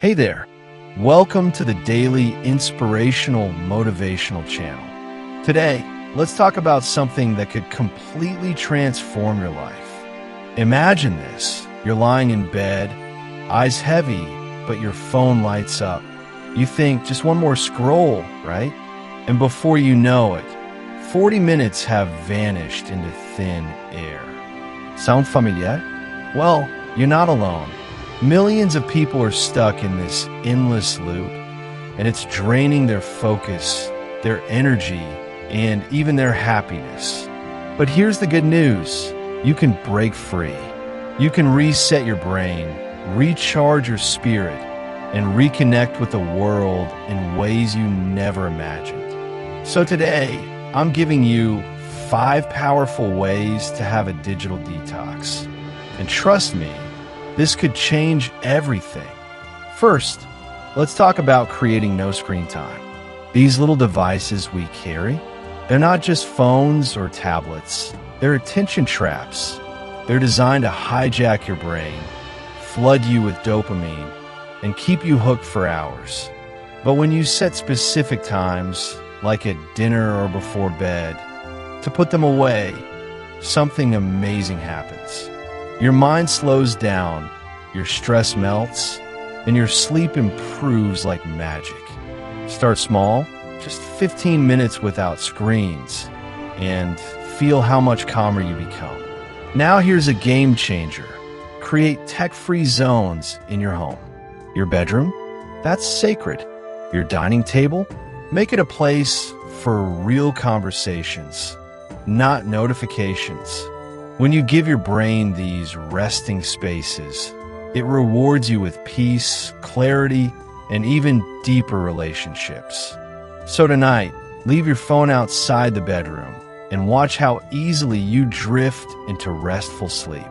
Hey there. Welcome to the daily inspirational motivational channel. Today, let's talk about something that could completely transform your life. Imagine this. You're lying in bed, eyes heavy, but your phone lights up. You think just one more scroll, right? And before you know it, 40 minutes have vanished into thin air. Sound familiar? Well, you're not alone. Millions of people are stuck in this endless loop, and it's draining their focus, their energy, and even their happiness. But here's the good news. You can break free. You can reset your brain, recharge your spirit, and reconnect with the world in ways you never imagined. So today, I'm giving you 5 powerful ways to have a digital detox. And trust me, this could change everything. First, let's talk about creating no screen time. These little devices we carry, they're not just phones or tablets. They're attention traps. They're designed to hijack your brain, flood you with dopamine, and keep you hooked for hours. But when you set specific times, like at dinner or before bed, to put them away, something amazing happens. Your mind slows down, your stress melts, and your sleep improves like magic. Start small, just 15 minutes without screens, and feel how much calmer you become. Now here's a game changer. Create tech-free zones in your home. Your bedroom? That's sacred. Your dining table? Make it a place for real conversations, not notifications. When you give your brain these resting spaces, it rewards you with peace, clarity, and even deeper relationships. So tonight, leave your phone outside the bedroom and watch how easily you drift into restful sleep.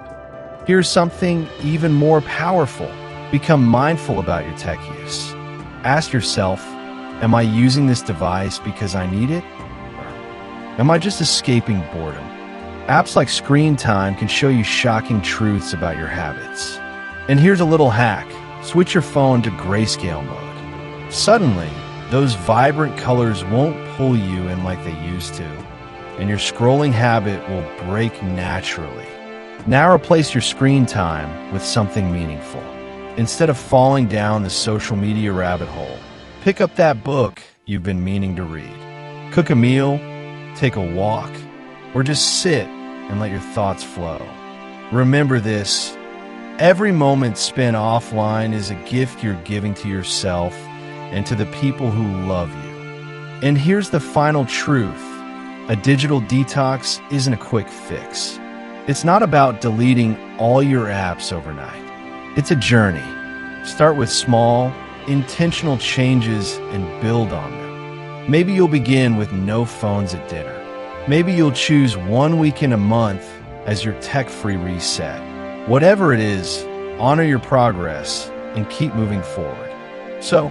Here's something even more powerful. Become mindful about your tech use. Ask yourself, am I using this device because I need it? Or am I just escaping boredom? Apps like Screen Time can show you shocking truths about your habits. And here's a little hack. Switch your phone to grayscale mode. Suddenly, those vibrant colors won't pull you in like they used to, and your scrolling habit will break naturally. Now replace your screen time with something meaningful. Instead of falling down the social media rabbit hole, pick up that book you've been meaning to read. Cook a meal, take a walk, or just sit and let your thoughts flow. Remember this, every moment spent offline is a gift you're giving to yourself and to the people who love you. And here's the final truth. A digital detox isn't a quick fix. It's not about deleting all your apps overnight. It's a journey. Start with small, intentional changes and build on them. Maybe you'll begin with no phones at dinner. Maybe you'll choose 1 weekend a month as your tech-free reset. Whatever it is, honor your progress and keep moving forward. So,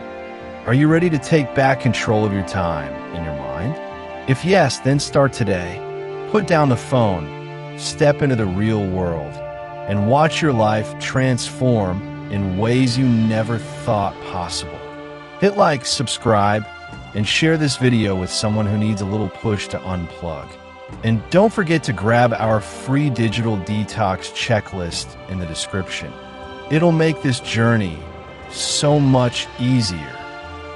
are you ready to take back control of your time and your mind? If yes, then start today. Put down the phone, step into the real world, and watch your life transform in ways you never thought possible. Hit like, subscribe, and share this video with someone who needs a little push to unplug. And don't forget to grab our free digital detox checklist in the description. It'll make this journey so much easier.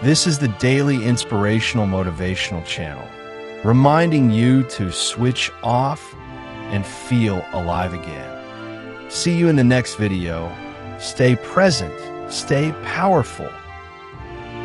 This is the daily inspirational motivational channel, reminding you to switch off and feel alive again. See you in the next video. Stay present, stay powerful,